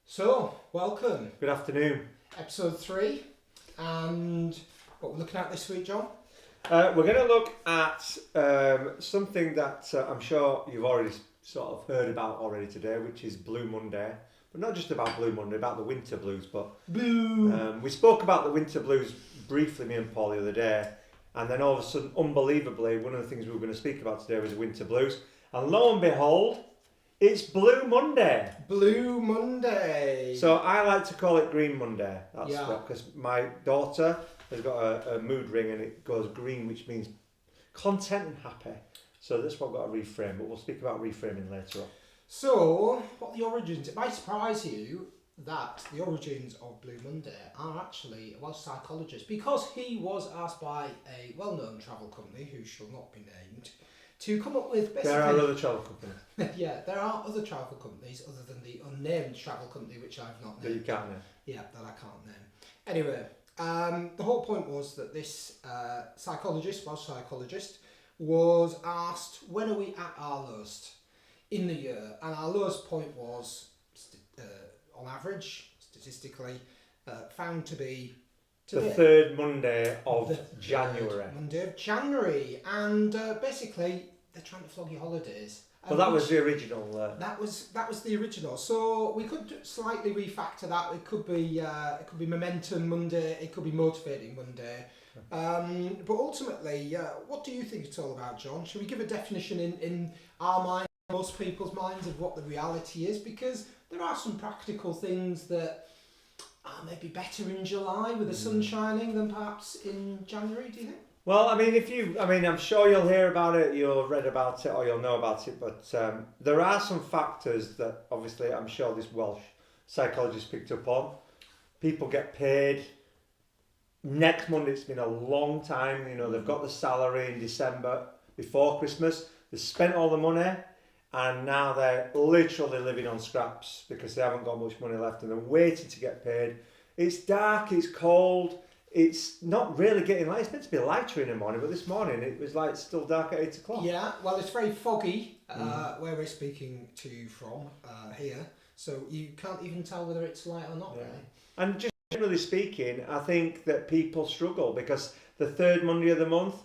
So, welcome. Good afternoon. Episode 3. And what we're looking at this week, John? We're going to look at something that I'm sure you've already sort of heard about already today, which is Blue Monday. But not just about Blue Monday, about the winter blues. But we spoke about the winter blues briefly, me and Paul, the other day. And then all of a sudden, unbelievably, one of the things we were going to speak about today was the winter blues. And lo and behold, it's Blue Monday. Blue Monday. So I like to call it Green Monday. That's Yeah. because my daughter has got a mood ring and it goes green, which means content and happy. So that's what I've got to reframe, but we'll speak about reframing later on. So, what the origins? It might surprise you that the origins of Blue Monday are actually a Welsh psychologist, because he was asked by a well-known travel company, who shall not be named, to come up with basically... There are other travel companies. Yeah, there are other travel companies other than the unnamed travel company, which I've not named. That you can't name. Yeah, that I can't name. Anyway, the whole point was that this Welsh psychologist, was asked, when are we at our lowest in the year? And our lowest point was, on average, statistically, found to be... The third Monday of January. Monday of January. And basically, they're trying to flog your holidays. Well, that was the original. That was the original. So we could slightly refactor that. It could be Momentum Monday. It could be Motivating Monday. But ultimately, what do you think it's all about, John? Should we give a definition in our mind, most people's minds, of what the reality is? Because there are some practical things that are maybe better in July with the sun shining than perhaps in January. Do you think? Well, I'm sure you'll hear about it, you'll have read about it, or you'll know about it, but there are some factors that obviously I'm sure this Welsh psychologist picked up on. People get paid next Monday. It's been a long time, they've got the salary in December before Christmas, they've spent all the money, and now they're literally living on scraps because they haven't got much money left and they're waiting to get paid. It's dark, it's cold. It's not really getting light. It's meant to be lighter in the morning, but this morning it was like still dark at 8 o'clock. Yeah, well, it's very foggy where we're speaking to you from here, so you can't even tell whether it's light or not. Yeah. Really. And just generally speaking, I think that people struggle because the third Monday of the month,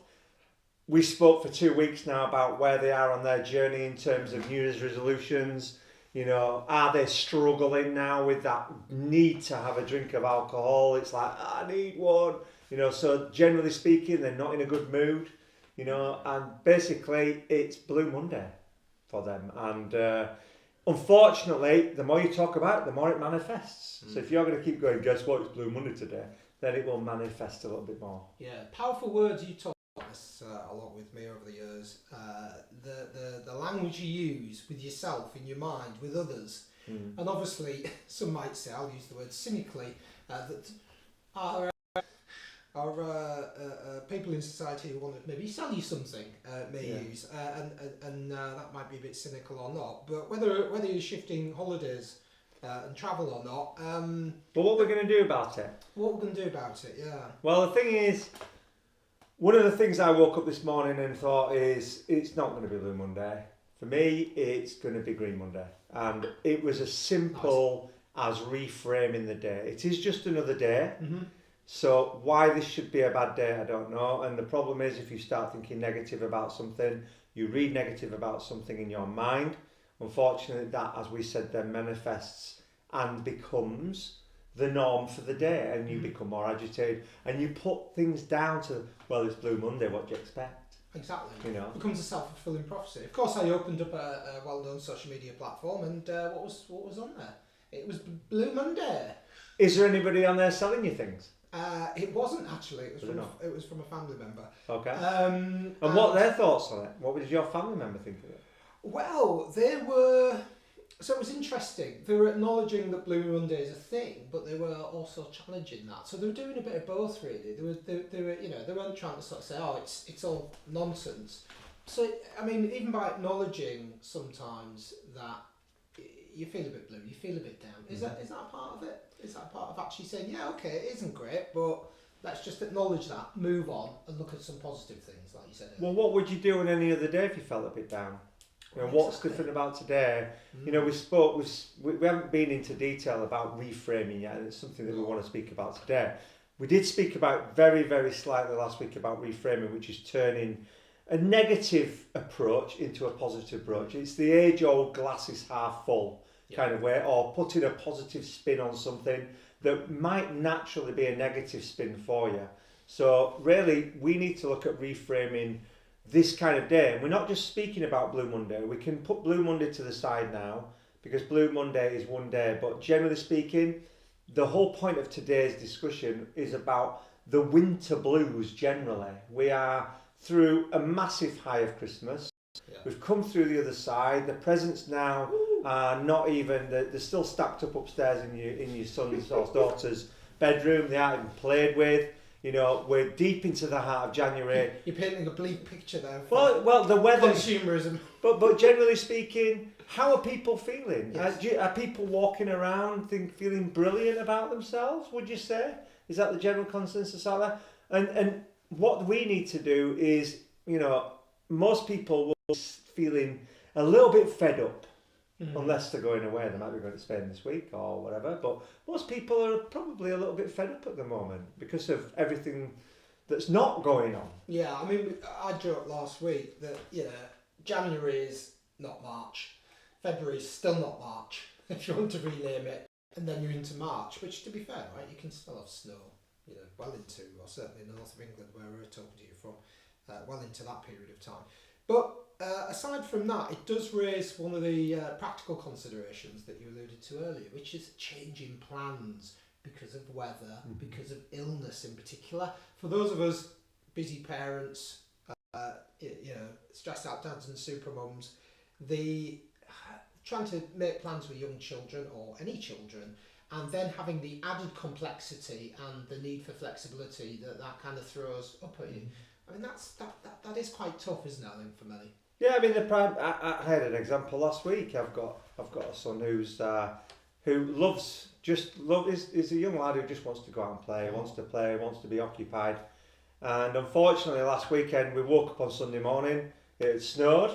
we spoke for 2 weeks now about where they are on their journey in terms of New Year's resolutions. Are they struggling now with that need to have a drink of alcohol? It's like, I need one. So generally speaking, they're not in a good mood. And basically it's Blue Monday for them. And unfortunately, the more you talk about it, the more it manifests. So if you're going to keep going, guess what, it's Blue Monday today, then it will manifest a little bit more. Yeah, powerful words. You talk about this a lot with me over the years. The language you use with yourself, in your mind, with others. And obviously, some might say, I'll use the word cynically, that are people in society who want to maybe sell you something use, and that might be a bit cynical or not. But whether you're shifting holidays and travel or not. But what we're going to do about it? What we're going to do about it, yeah. Well, the thing is, one of the things I woke up this morning and thought is, it's not going to be Blue Monday. For me, it's going to be Green Monday. And it was as simple as reframing the day. It is just another day. So why this should be a bad day, I don't know. And the problem is, if you start thinking negative about something, you read negative about something in your mind, unfortunately that, as we said, then manifests and becomes the norm for the day, and you become more agitated and you put things down to, well, it's Blue Monday, what do you expect? Exactly. It becomes a self-fulfilling prophecy. Of course, I opened up a well-known social media platform, and what was on there? It was Blue Monday. Is there anybody on there selling you things? It wasn't actually. It was from a family member. Okay. And what are their thoughts on it? What did your family member think of it? Well, they were... So it was interesting. They were acknowledging that Blue Monday is a thing, but they were also challenging that. So they were doing a bit of both, really. They were, they weren't trying to sort of say, oh, it's all nonsense. So even by acknowledging sometimes that you feel a bit blue, you feel a bit down. Is that a part of it? Is that part of actually saying, yeah, okay, it isn't great, but let's just acknowledge that, move on, and look at some positive things, like you said earlier. Well, what would you do on any other day if you felt a bit down? You know, what's different about today? You know, we haven't been into detail about reframing yet, and it's something that we want to speak about today. We did speak about very, very slightly last week about reframing, which is turning a negative approach into a positive approach. It's the age-old glass is half full kind of way, or putting a positive spin on something that might naturally be a negative spin for you. So really, we need to look at reframing this kind of day. And we're not just speaking about Blue Monday. We can put Blue Monday to the side now, because Blue Monday is one day. But generally speaking, the whole point of today's discussion is about the winter blues generally. We are through a massive high of Christmas. Yeah. We've come through the other side. The presents now are not even, they're still stacked up upstairs in your son's or daughter's bedroom. They aren't even played with. You know, we're deep into the heart of January. You're painting a bleak picture there. Well, the weather. Consumerism. But generally speaking, how are people feeling? Yes. Are people walking around feeling brilliant about themselves, would you say? Is that the general consensus out there? And what we need to do is, you know, most people will be feeling a little bit fed up. Unless they're going away, they might be going to Spain this week or whatever. But most people are probably a little bit fed up at the moment because of everything that's not going on. Yeah, I mean, I joked last week that, you know, January is not March, February is still not March, if you want to rename it, and then you're into March, which, to be fair, right, you can still have snow, you know, well into, or certainly in the north of England where we're talking to you from, well into that period of time. But aside from that, it does raise one of the practical considerations that you alluded to earlier, which is changing plans because of weather, because of illness in particular. For those of us busy parents, you know, stressed out dads and super mums, trying to make plans with young children or any children, and then having the added complexity and the need for flexibility that kind of throws up at you. I mean, that is quite tough, isn't it, I think, for many? Yeah, I mean, I had an example last week. I've got a son who loves is a young lad who just wants to go out and play, wants to be occupied. And unfortunately, last weekend we woke up on Sunday morning. It had snowed.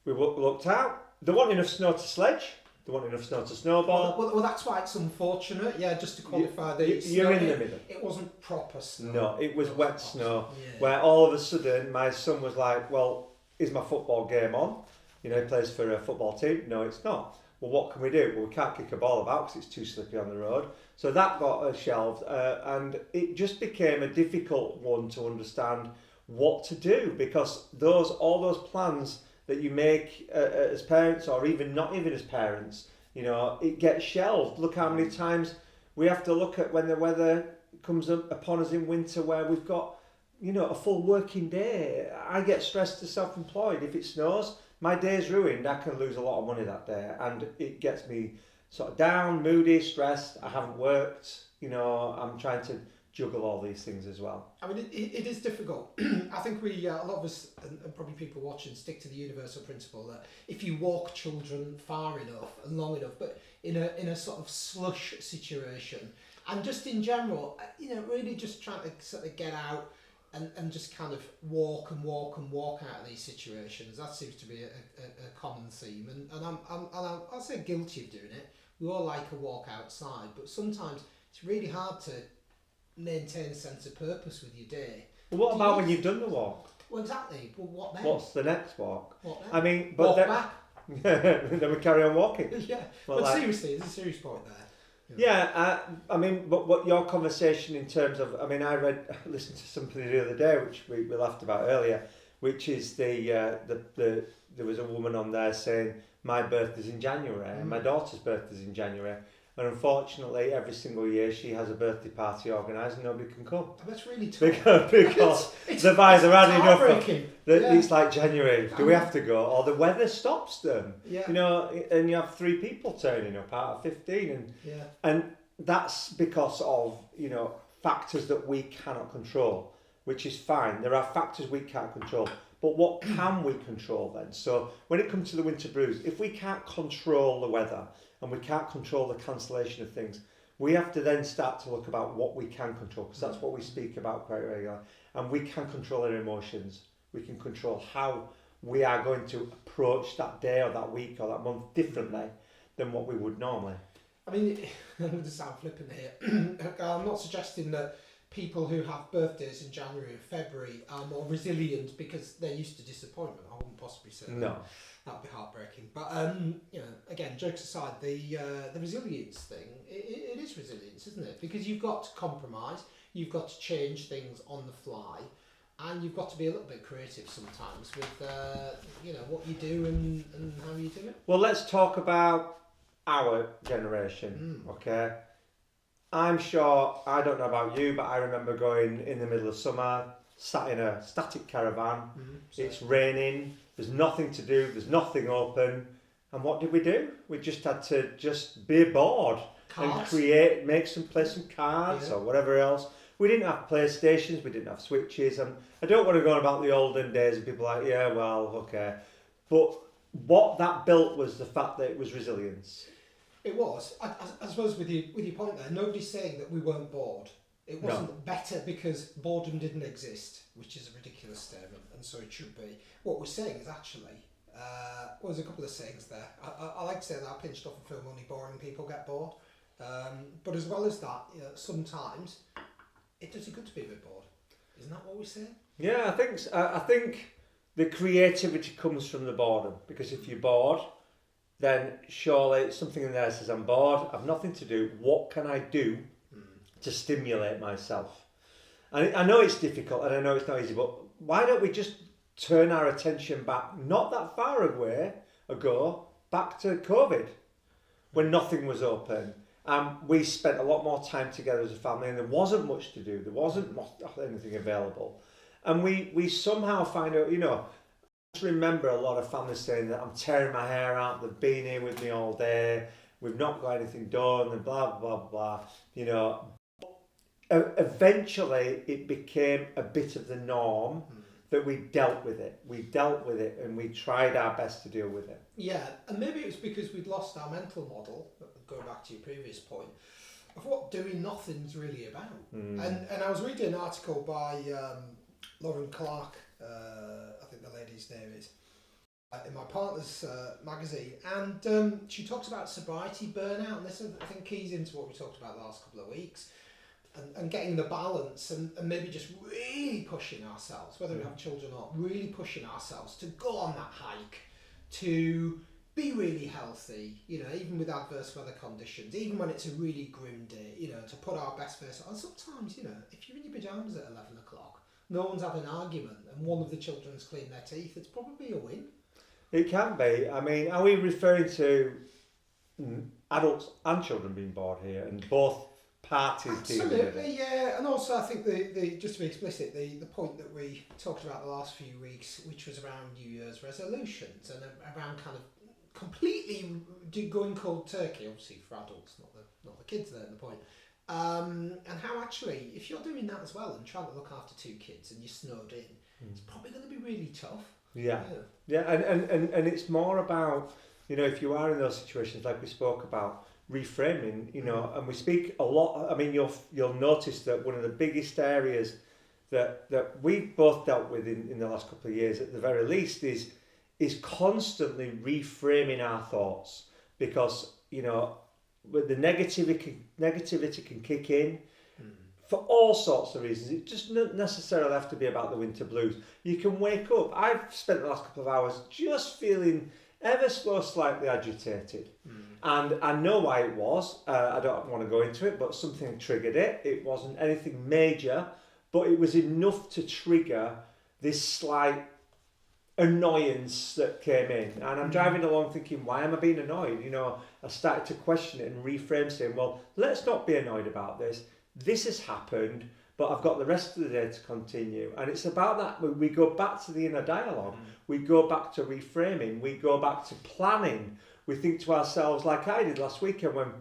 We looked out. There wasn't enough snow to sledge. There wasn't enough snow to snowball. Well, that's why it's unfortunate. Yeah, just to qualify you're in the middle. It wasn't proper snow. No, it was wet snow. Yeah. Where all of a sudden my son was like, "Well, is my football game on? You know, he plays for a football team." No, it's not. Well, what can we do? Well, we can't kick a ball about because it's too slippery on the road. So that got shelved, and it just became a difficult one to understand what to do, because all those plans that you make as parents, or even not even as parents, you know, it gets shelved. Look how many times we have to look at when the weather comes upon us in winter, where we've got, you know, a full working day. I get stressed as self-employed. If it snows, my day's ruined. I can lose a lot of money that day, and it gets me sort of down, moody, stressed. I haven't worked. You know, I'm trying to juggle all these things as well. I mean, it is difficult. I think we, a lot of us, and probably people watching, stick to the universal principle that if you walk children far enough and long enough, but in a sort of slush situation, and just in general, you know, really just trying to sort of get out and just kind of walk out of these situations. That seems to be a common theme, and I'll say guilty of doing it. We all like a walk outside, but sometimes it's really hard to maintain a sense of purpose with your day. Well, what about when you've done the walk? Well, exactly. Well, what then? What's the next walk? What then? I mean, but walk back. Then we carry on walking. Yeah, well, but seriously, there's a serious point there. Yeah, I mean, but what your conversation in terms of, I mean, I listened to something the other day, which we laughed about earlier, which is there was a woman on there saying, my birthday's in January, and my daughter's birthday's in January. And unfortunately, every single year she has a birthday party organised and nobody can come. Oh, that's really tough. Because they've either had enough. It's like January, do we have to go? Or the weather stops them. Yeah. You know, and you have 3 people turning up out of 15. And that's because of, you know, factors that we cannot control, which is fine. There are factors we can't control. But what can we control then? So when it comes to the winter blues, if we can't control the weather and we can't control the cancellation of things, we have to then start to look about what we can control, because that's what we speak about quite regularly. And we can control our emotions. We can control how we are going to approach that day or that week or that month differently than what we would normally. I mean, I'm going to sound flippant here. I'm not suggesting that people who have birthdays in January or February are more resilient because they're used to disappointment. I wouldn't possibly say No. that would be heartbreaking. But again, jokes aside, the resilience thing, it is resilience, isn't it? Because you've got to compromise, you've got to change things on the fly, and you've got to be a little bit creative sometimes with what you do and how you do it. Well, let's talk about our generation, okay? I'm sure, I don't know about you, but I remember going in the middle of summer, sat in a static caravan, it's raining, there's nothing to do, there's nothing open, and what did we do? We just had to just be bored and play some cards or whatever else. We didn't have PlayStations, we didn't have Switches, and I don't want to go on about the olden days and people are like, yeah, well, okay. But what that built was the fact that it was resilience. It was. I suppose with your point there, nobody's saying that we weren't bored. It wasn't better because boredom didn't exist, which is a ridiculous statement, and so it should be. What we're saying is actually, there's a couple of sayings there. I like to say that I pinched off a film, only boring people get bored. But as well as that, sometimes it does you good to be a bit bored. Isn't that what we're saying? Yeah, I think so. I think the creativity comes from the boredom, because if you're bored, then surely something in there says, I'm bored, I've nothing to do, what can I do to stimulate myself? And I know it's difficult and I know it's not easy, but why don't we just turn our attention back, not that far ago, back to COVID, when nothing was open. We spent a lot more time together as a family and there wasn't much to do, there wasn't anything available. And we somehow find out, I just remember a lot of families saying that I'm tearing my hair out, they've been here with me all day, we've not got anything done, and blah, blah, blah. Eventually it became a bit of the norm that we dealt with it. We dealt with it and we tried our best to deal with it. Yeah, and maybe it was because we'd lost our mental model, going back to your previous point, of what doing nothing's really about. And I was reading an article by Lauren Clark, I think the lady's name is, in my partner's magazine, and she talks about sobriety, burnout, and this I think keys into what we talked about the last couple of weeks, and getting the balance and maybe just really pushing ourselves, whether we have children or not, really pushing ourselves to go on that hike, to be really healthy, even with adverse weather conditions, even when it's a really grim day, to put our best face on. And sometimes, if you're in your pyjamas at 11 o'clock, no one's had an argument and one of the children's cleaned their teeth, it's probably a win. It can be. I mean, are we referring to adults and children being bored here and both parties dealing with it? Absolutely, yeah. And also I think the just to be explicit, the point that we talked about the last few weeks, which was around New Year's resolutions and around kind of completely going cold turkey, obviously for adults, not the kids there, the point. And how actually, if you're doing that as well and trying to look after two kids and you're snowed in, it's probably going to be really tough. Yeah, and it's more about, if you are in those situations like we spoke about, reframing, and we speak a lot. I mean, you'll notice that one of the biggest areas that we've both dealt with in the last couple of years, at the very least, is constantly reframing our thoughts, because with the negativity can kick in for all sorts of reasons. It doesn't necessarily have to be about the winter blues. You can wake up. I've spent the last couple of hours just feeling ever so slightly agitated, and I know why it was. I don't want to go into it, but something triggered it. It wasn't anything major, but it was enough to trigger this slight annoyance that came in. And I'm driving along thinking, why am I being annoyed? I started to question it and reframe, saying, well, let's not be annoyed about this. This has happened, but I've got the rest of the day to continue. And it's about that. We go back to the inner dialogue. We go back to reframing. We go back to planning. We think to ourselves, like I did last weekend when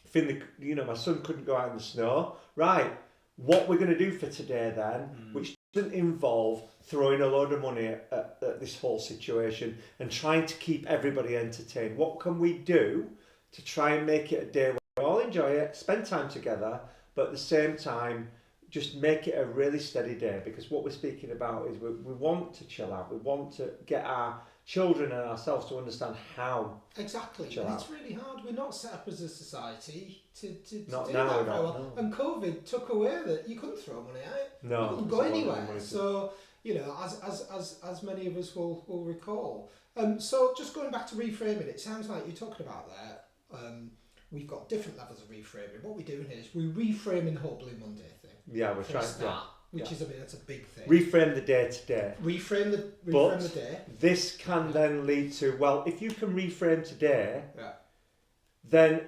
Finley, my son couldn't go out in the snow. Right, what we're going to do for today then, which doesn't involve throwing a load of money at this whole situation and trying to keep everybody entertained. What can we do to try and make it a day where we all enjoy it, spend time together, but at the same time just make it a really steady day, because what we're speaking about is we want to chill out. We want to get our children and ourselves to understand how. Exactly, and it's really hard. We're not set up as a society to do Not that now, very no, well. And COVID took away that you couldn't throw money out. No, you couldn't go anywhere. So as many of us will recall. So just going back to reframing, it sounds like you're talking about there. We've got different levels of reframing. What we're doing here is we're reframing the whole Blue Monday thing. Yeah, we're trying to. Which is, that's a big thing. Reframe the day to day. Reframe the day. This can then lead to, well, if you can reframe today, then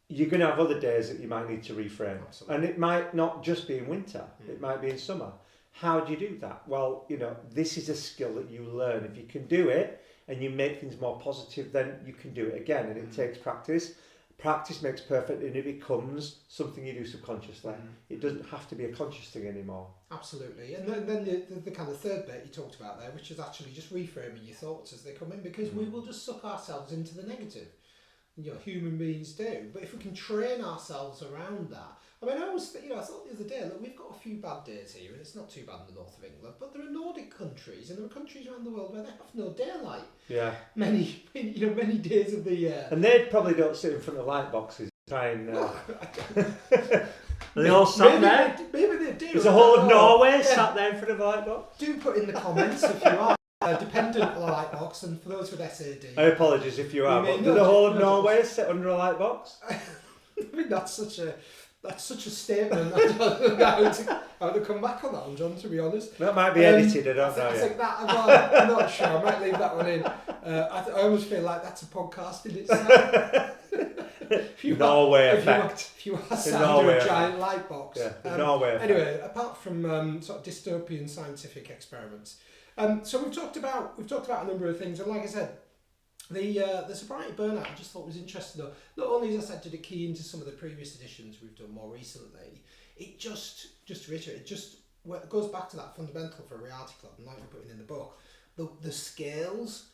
you're going to have other days that you might need to reframe. Absolutely. And it might not just be in winter. It might be in summer. How do you do that? Well, this is a skill that you learn. If you can do it and you make things more positive, then you can do it again. And it takes practice. Practice makes perfect, and it becomes something you do subconsciously. It doesn't have to be a conscious thing anymore. Absolutely. And then the kind of third bit you talked about there, which is actually just reframing your thoughts as they come in, because we will just suck ourselves into the negative. Human beings do. But if we can train ourselves around that, I mean, I thought the other day, look, we've got a few bad days here, and it's not too bad in the north of England, but there are Nordic countries, and there are countries around the world where they have no daylight. Yeah. Many days of the year. And they probably don't sit in front of lightboxes trying. They all sat there. Maybe they do. There's the whole of Norway sat there in front of a lightbox. Do put in the comments if you are dependent on a lightbox, and for those with SAD. I apologise if you are, but do the whole of Norway sit under a lightbox? I mean, that's such a statement. I don't know how to come back on that one, John, to be honest. That might be edited, I don't know. I think I'm not sure. I might leave that one in. I almost feel like that's a podcast in itself. Norway effect. If you are sat under a giant light box. Yeah, Norway effect. Anyway, apart from sort of dystopian scientific experiments, so we've talked about a number of things, and like I said, the Sobriety Burnout I just thought was interesting though. Not only, as I said, did it key into some of the previous editions we've done more recently, it just to reiterate, it goes back to that fundamental for a reality club, and like we're putting in the book, the scales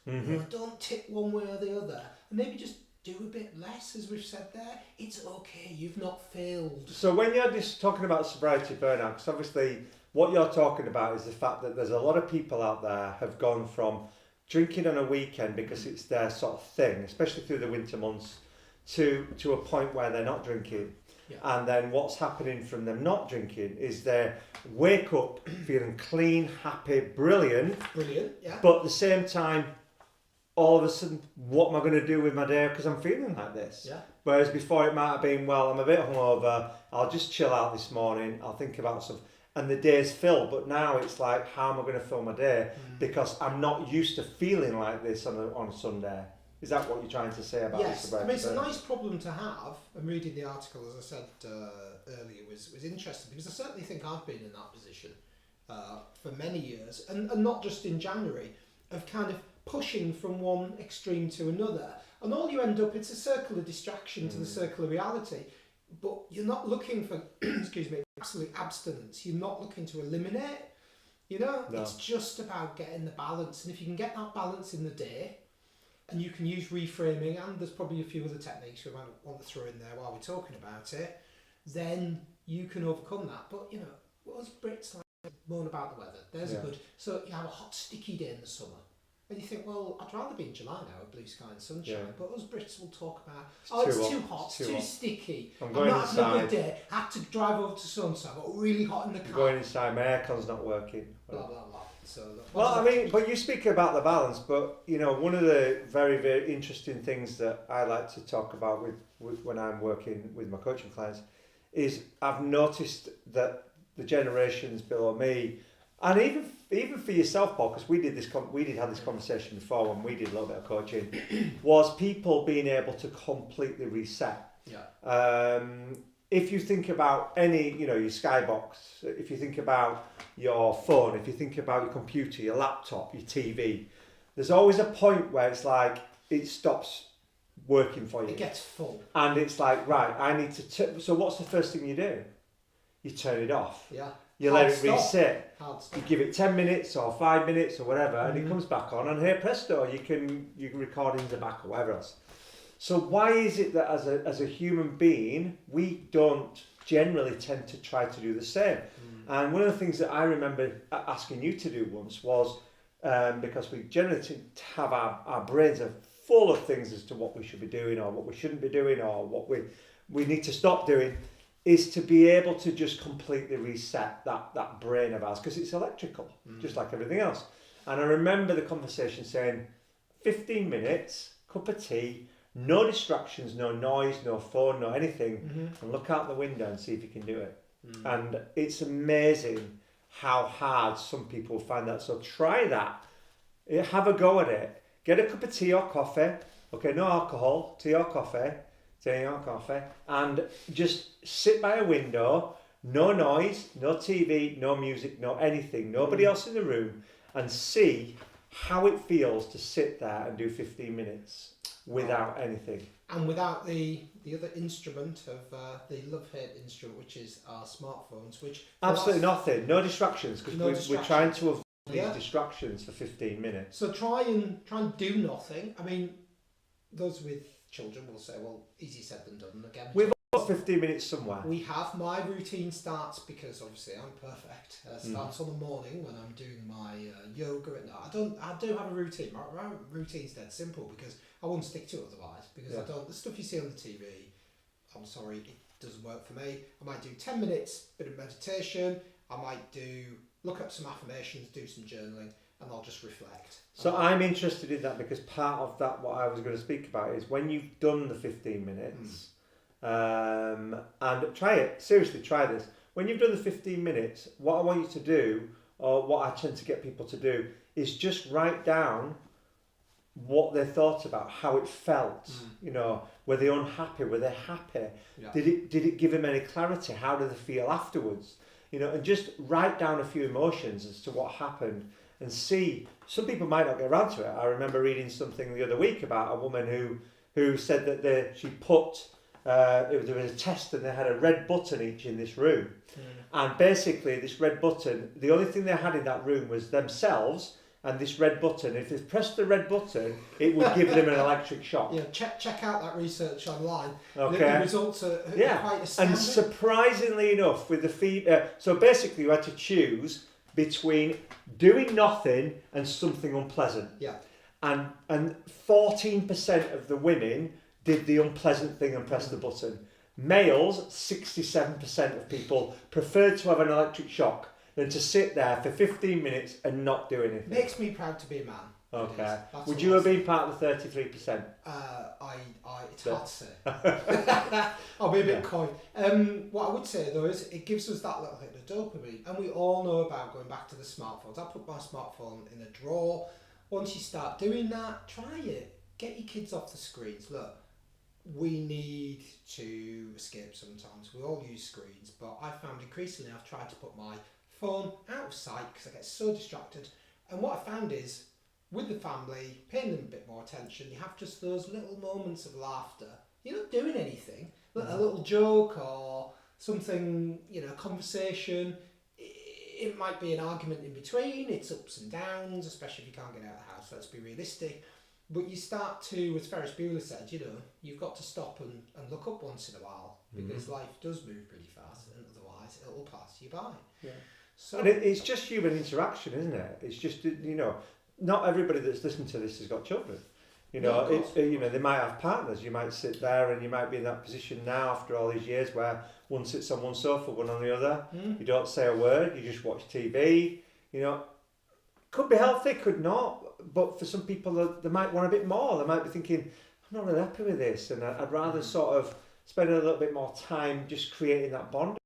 don't tip one way or the other, and maybe just do a bit less, as we've said there. It's okay, you've not failed. So when you're just talking about sobriety burnout, because obviously what you're talking about is the fact that there's a lot of people out there have gone from drinking on a weekend because it's their sort of thing, especially through the winter months, to a point where they're not drinking. Yeah. And then what's happening from them not drinking is they wake up feeling clean, happy, brilliant. Brilliant, yeah. But at the same time, all of a sudden, what am I going to do with my day because I'm feeling like this? Yeah. Whereas before it might have been, well, I'm a bit hungover, I'll just chill out this morning, I'll think about stuff, and the day's filled. But now it's like, how am I going to fill my day? Because I'm not used to feeling like this on a Sunday. Is that what you're trying to say about this? Yes, I mean, it's a nice problem to have. And reading the article, as I said earlier, was interesting, because I certainly think I've been in that position for many years, and not just in January, of kind of pushing from one extreme to another, and all you end up, it's a circle of distraction to the circle of reality, but you're not looking for absolute abstinence. You're not looking to eliminate, It's just about getting the balance, and if you can get that balance in the day, and you can use reframing, and there's probably a few other techniques we might want to throw in there while we're talking about it, then you can overcome that. But what us Brits like moan about the weather, there's a good, so you have a hot sticky day in the summer, and you think, well, I'd rather be in July now with blue sky and sunshine, but us Brits will talk about, it's too hot, it's too sticky, I'm not having a good day, I had to drive over to so-and-so, I got really hot in the car. I'm going inside, my aircon's not working. Blah, blah, blah. So, but you speak about the balance, but one of the very, very interesting things that I like to talk about with when I'm working with my coaching clients is I've noticed that the generations below me, and even for yourself, Paul, because we did have this conversation before when we did a little bit of coaching, was people being able to completely reset. Yeah. If you think about any, your skybox, if you think about your phone, if you think about your computer, your laptop, your TV, there's always a point where it's like it stops working for you. It gets full. And it's like, right, I need to... So what's the first thing you do? You turn it off. Yeah. You let it reset. You give it 10 minutes or 5 minutes or whatever, and it comes back on, and here, presto, your recordings are back or whatever else. So why is it that as a human being, we don't generally tend to try to do the same. And one of the things that I remember asking you to do once was, because we generally have our brains are full of things as to what we should be doing or what we shouldn't be doing or what we need to stop doing, is to be able to just completely reset that brain of ours, because it's electrical, just like everything else. And I remember the conversation saying, 15 minutes, cup of tea, no distractions, no noise, no phone, no anything, and look out the window and see if you can do it. And it's amazing how hard some people find that. So try that. Have a go at it. Get a cup of tea or coffee. Okay, no alcohol, tea or coffee, and just sit by a window, no noise, no TV, no music, no anything, nobody else in the room, and see how it feels to sit there and do 15 minutes without anything. And without the other instrument of the love-hate instrument, which is our smartphones, which... Absolutely nothing, no distractions, because we're trying to avoid these distractions for 15 minutes. So try and do nothing. I mean, those with children will say, well, easy said than done. Again, we've got 15 minutes somewhere. We have. My routine starts, because obviously I'm perfect, starts on the morning when I'm doing my yoga at night. I do have a routine. My routine's dead simple, because I won't stick to it otherwise, because I don't, the stuff you see on the TV, I'm sorry, it doesn't work for me. I might do 10 minutes, bit of meditation. I might look up some affirmations, do some journaling, and I'll just reflect. So I'm interested in that, because part of that, what I was going to speak about, is when you've done the 15 minutes, and try it, seriously try this. When you've done the 15 minutes, what I want you to do, or what I tend to get people to do, is just write down what they thought about, how it felt. You know, were they unhappy, were they happy? Yeah. Did it give them any clarity? How did they feel afterwards? You know, and just write down a few emotions as to what happened, and see. Some people might not get around to it. I remember reading something the other week about a woman who said that she put there was a test, and they had a red button each in this room, and basically this red button, the only thing they had in that room was themselves and this red button. If they pressed the red button, it would give them an electric shock. Yeah, check out that research online. Okay. The results are quite astounding. And surprisingly enough, with the so basically you had to choose between doing nothing and something unpleasant. Yeah. And 14% of the women did the unpleasant thing and pressed the button. Males, 67% of people preferred to have an electric shock than to sit there for 15 minutes and not do anything. Makes me proud to be a man. Okay. Would you have been part of the 33%? It's hard to say. I'll be a bit coy. What I would say though is it gives us that little hit of dopamine, and we all know about going back to the smartphones. I put my smartphone in a drawer. Once you start doing that, try it. Get your kids off the screens. Look, we need to escape sometimes. We all use screens, but I found increasingly I've tried to put my phone out of sight because I get so distracted. And what I found is, with the family, paying them a bit more attention, you have just those little moments of laughter. You're not doing anything. A little joke or something, a conversation. It might be an argument in between. It's ups and downs, especially if you can't get out of the house. Let's be realistic. But you start to, as Ferris Bueller said, you've got to stop and look up once in a while, because life does move pretty fast, and otherwise it will pass you by. Yeah. So, and it's just human interaction, isn't it? It's just, not everybody that's listening to this has got children. They might have partners. You might sit there and you might be in that position now after all these years where one sits on one sofa, one on the other. You don't say a word, you just watch TV. Could be healthy, could not. But for some people, they might want a bit more. They might be thinking, I'm not really happy with this, and I'd rather sort of spend a little bit more time just creating that bond.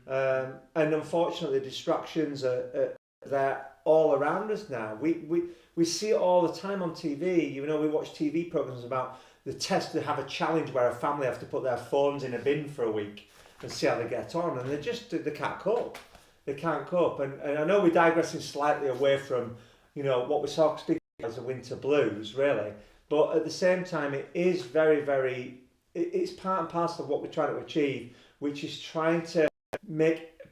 And unfortunately, distractions are they're all around us now. We see it all the time on TV. We watch TV programs about the test. They have a challenge where a family have to put their phones in a bin for a week and see how they get on, and they can't cope. They can't cope. And I know we're digressing slightly away from what we're speaking as the winter blues, really. But at the same time, it is very, very, it's part and parcel of what we're trying to achieve, which is trying to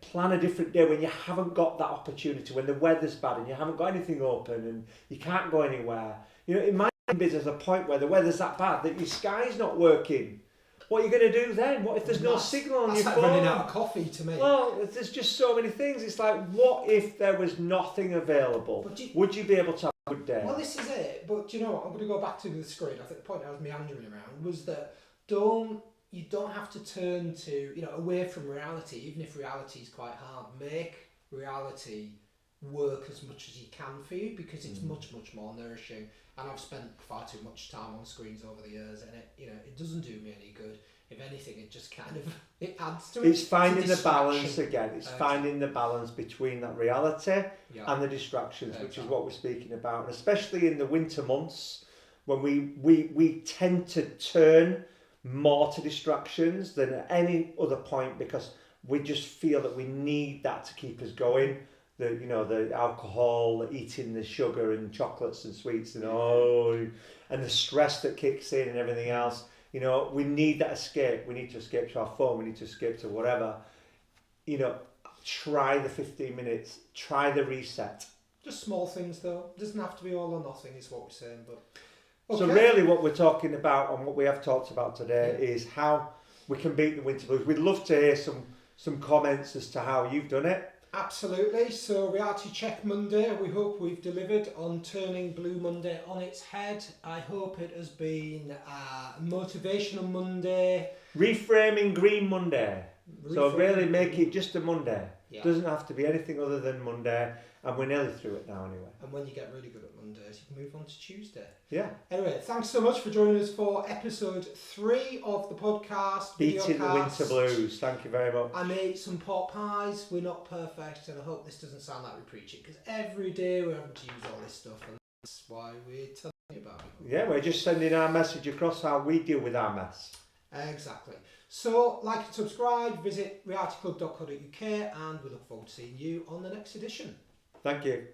plan a different day when you haven't got that opportunity, when the weather's bad and you haven't got anything open and you can't go anywhere. It might be there's a point where the weather's that bad that your sky's not working, what are you going to do then? What if there's no signal on your like phone? running out of coffee to me. Well, there's just so many things. It's like, what if there was nothing available? Would you be able to have a good day? Well, this is it. But do you know what? I'm going to go back to the screen. I think the point I was meandering around was that you don't have to turn to, away from reality, even if reality is quite hard. Make reality work as much as you can for you, because it's much, much more nourishing. And I've spent far too much time on screens over the years, and it doesn't do me any good. If anything, it just kind of it adds to it. It's finding the balance again. It's finding the balance between that reality and the distractions, which is what we're speaking about. And especially in the winter months, when we tend to turn more to distractions than at any other point, because we just feel that we need that to keep us going. The alcohol, the eating the sugar and chocolates and sweets and the stress that kicks in and everything else. We need that escape. We need to escape to our phone. We need to escape to whatever. Try the 15 minutes. Try the reset. Just small things though. It doesn't have to be all or nothing is what we're saying. But okay. So really what we're talking about and what we have talked about today is how we can beat the winter blues. We'd love to hear some comments as to how you've done it. Absolutely. So Reality Check Monday, we hope we've delivered on turning Blue Monday on its head. I hope it has been a motivational Monday. Reframing Green Monday. So really make it just a Monday. Yeah. Doesn't have to be anything other than Monday, and we're nearly through it now anyway. And when you get really good at Mondays, you can move on to Tuesday. Yeah. Anyway, thanks so much for joining us for episode 3 of the podcast. Beating the Winter Blues. Thank you very much. I made some pot pies. We're not perfect, and I hope this doesn't sound like we preach it, because every day we're having to use all this stuff, and that's why we're telling you about it. Yeah, we're just sending our message across how we deal with our mess. Exactly. So, like and subscribe, visit realityclub.co.uk, and we look forward to seeing you on the next edition. Thank you.